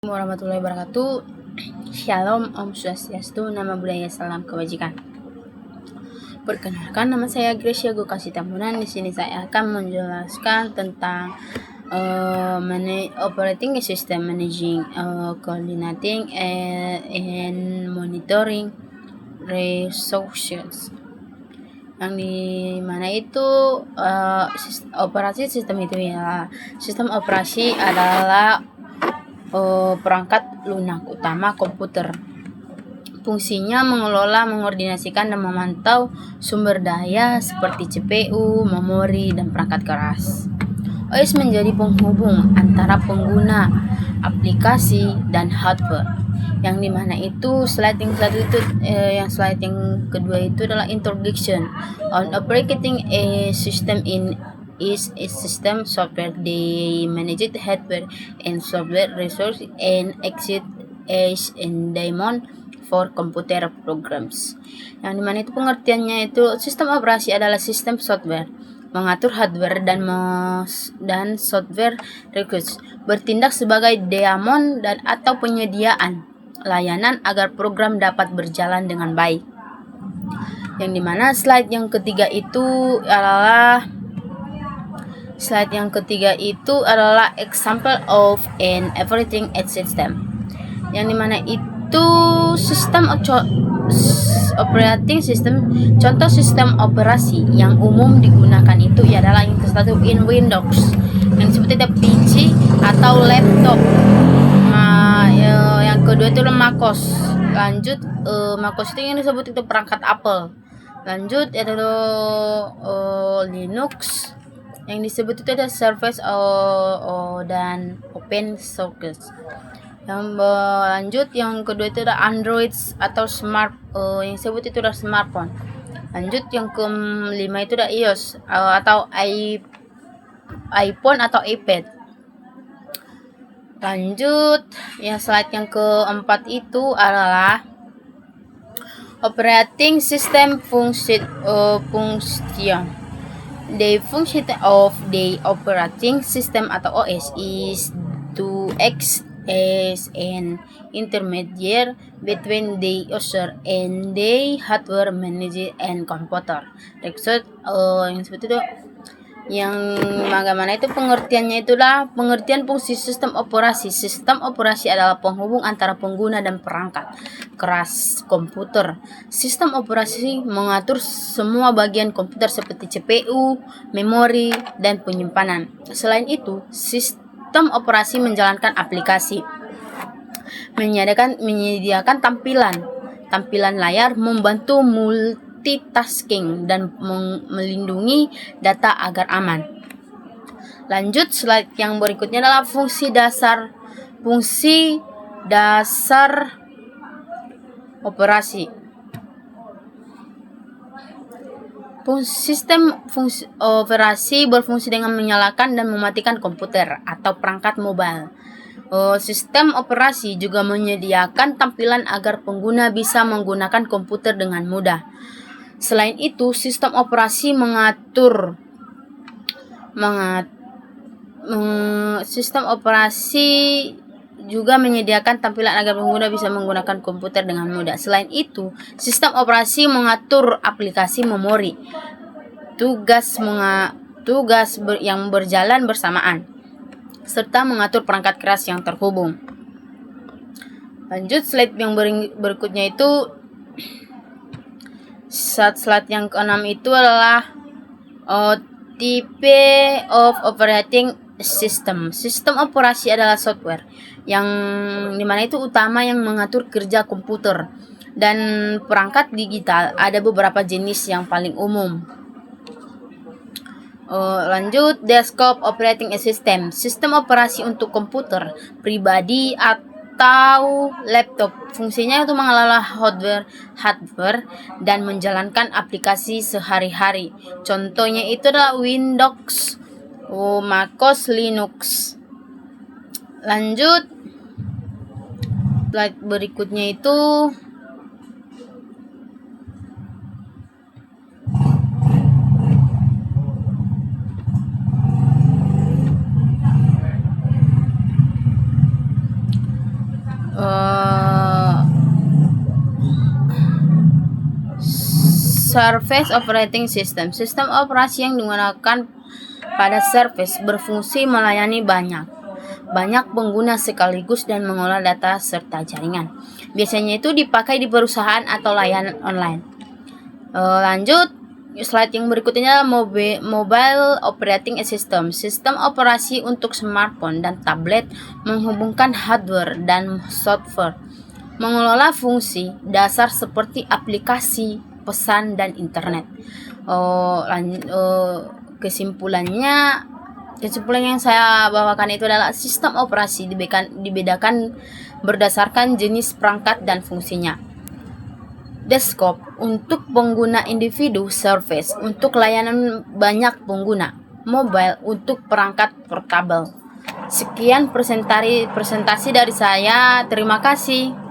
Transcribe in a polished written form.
Warahmatullahi wabarakatuh. Shalom, Om Swastiastu, nama budaya, salam kebajikan. Perkenalkan, nama saya Gracia Gokasi Tambunan. Di sini saya akan menjelaskan tentang operating system, managing, coordinating, and monitoring resources. Yang di mana itu operasi sistem itu ya. Sistem operasi adalah perangkat lunak utama komputer. Fungsinya mengelola, mengordinasikan, dan memantau sumber daya seperti CPU, memori, dan perangkat keras. OS menjadi penghubung antara pengguna, aplikasi, dan hardware. Yang dimana itu slide yang kedua itu adalah introduction on operating a system is a system software. They manage hardware and software resource and exit as and daemon for computer programs. Yang dimana itu pengertiannya itu sistem operasi adalah sistem software, mengatur hardware dan software resource, bertindak sebagai daemon dan atau penyediaan layanan agar program dapat berjalan dengan baik. Yang dimana slide yang ketiga itu adalah example of an operating system. Yang dimana itu operating system, contoh sistem operasi yang umum digunakan itu adalah yang satu in Windows, yang seperti PC atau laptop. Yang kedua itu MacOS. Lanjut MacOS itu yang disebut itu perangkat Apple. Lanjut yaitu Linux, yang disebut itu ada Surface dan Open Source. Yang lanjut yang kedua itu ada Android atau smart, yang disebut itu ada smartphone. Lanjut yang kelima itu ada iOS atau iPhone atau iPad. Lanjut yang slide yang keempat itu adalah operating system function. The function of the operating system atau OS is to act as an intermediary between the user and the hardware manager and computer. Maksud yang seperti itu. Yang bagaimana itu pengertiannya itulah pengertian fungsi sistem operasi. Sistem operasi adalah penghubung antara pengguna dan perangkat keras komputer. Sistem operasi mengatur semua bagian komputer seperti CPU, memori, dan penyimpanan. Selain itu, sistem operasi menjalankan aplikasi, menyediakan tampilan layar, membantu multitasking, dan melindungi data agar aman. Lanjut slide yang berikutnya adalah fungsi dasar operasi. Sistem operasi berfungsi dengan menyalakan dan mematikan komputer atau perangkat mobile. Sistem operasi juga menyediakan tampilan agar pengguna bisa menggunakan komputer dengan mudah. Selain itu, sistem operasi juga menyediakan tampilan agar pengguna bisa menggunakan komputer dengan mudah. Selain itu, sistem operasi mengatur aplikasi, memori, tugas yang berjalan bersamaan, serta mengatur perangkat keras yang terhubung. Lanjut slide yang berikutnya itu slide yang keenam itu adalah tipe of operating system. Sistem operasi adalah software yang dimana itu utama yang mengatur kerja komputer dan perangkat digital. Ada beberapa jenis yang paling umum. Lanjut desktop operating system, sistem operasi untuk komputer pribadi atau laptop. Fungsinya untuk mengelola hardware dan menjalankan aplikasi sehari-hari. Contohnya itu adalah Windows, MacOS, Linux. Lanjut slide berikutnya itu eh, Surface Operating System. Sistem operasi yang digunakan pada surface berfungsi melayani banyak pengguna sekaligus dan mengolah data serta jaringan. Biasanya itu dipakai di perusahaan atau layanan online. Lanjut, slide yang berikutnya Mobile Operating System. Sistem operasi untuk smartphone dan tablet menghubungkan hardware dan software, mengelola fungsi dasar seperti aplikasi, pesan, dan internet. Kesimpulan yang saya bawakan itu adalah sistem operasi dibedakan berdasarkan jenis perangkat dan fungsinya. Desktop untuk pengguna individu, Surface untuk layanan banyak pengguna, Mobile untuk perangkat portable. Sekian presentasi dari saya. Terima kasih.